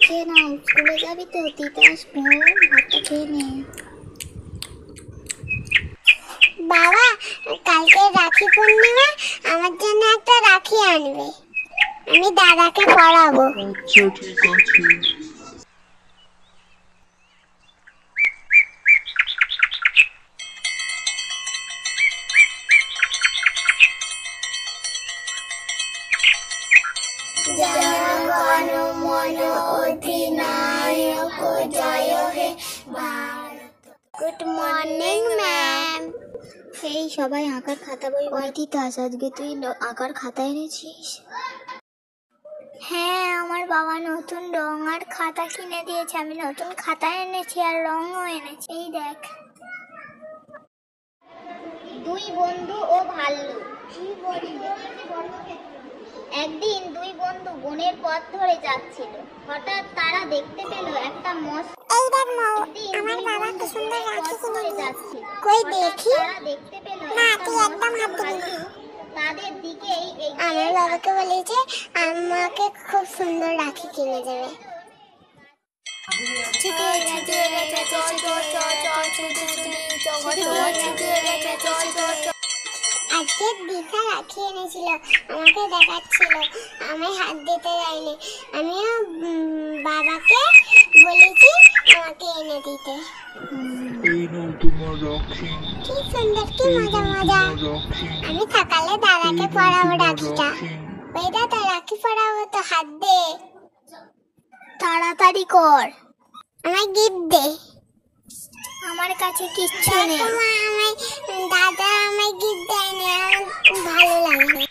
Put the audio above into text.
খেয়ে নাও, স্কুলে যাবি তো, দিতে আসবো, ভাতটা খেয়ে নে। বাবা কালকে রাখি পূর্ণিমা, আমার জন্য একটা রাখি আনবে, আমি দাদাকে পরাবো। আচ্ছা ঠিক আছে। জনগণ মন অধিনায়ক জয় হে ভারত। Good morning ma'am. এই সবাই আঁকার খাতা বই তিতাস, আজকে তুই আঁকার খাতা এনেছিস? হ্যাঁ, আমার বাবা নতুন রং আর খাতা কিনে দিয়েছে, আমি নতুন খাতা এনেছি আর রঙও এনেছি, এই দেখ। দুই বন্ধু ও ভাল্লুক। একদিন দুই বন্ধু বনের পথ ধরে যাচ্ছিল। হঠাৎ তারা দেখতে পেল একটা মস্ত। এই দেখ মা, একদিন আমার দুই বাবা বন্ধু কি সুন্দর বনের রাখি পথ কিনে ধরে দিয়েছে। যাচ্ছিল। কই হঠাৎ দেখি। তারা দেখতে পেল না, একটা তুই একদম মস্ত হাত দিবি না। ভাল্লুক তাদের দিকেই এগিয়ে আমার বাবাকে বলেছে আমাকে খুব সুন্দর রাখি কিনে দেবে। আজকে দিশা রাখি এনেছিল, আমাকে দেখাচ্ছিল, আমি হাত দিতে যাইনি, আমিও বাবাকে বলেছি আমাকে এনে দিতে। এই নাও তোমার রাখি। কি সুন্দর, কি এই মজা নাও মজা। তোমার রাখি। আমি সকালে দাদাকে এই নাও পরাবো তোমার রাখিটা। রাখি। ওই দাদা রাখি পরাবো তো, হাত দে, তাড়াতাড়ি কর, আমায় গিফট দে। আমার কাছে কিচ্ছু নেই। দাদা আমায় গিফট দেয়নি, আমার ভালো লাগে না।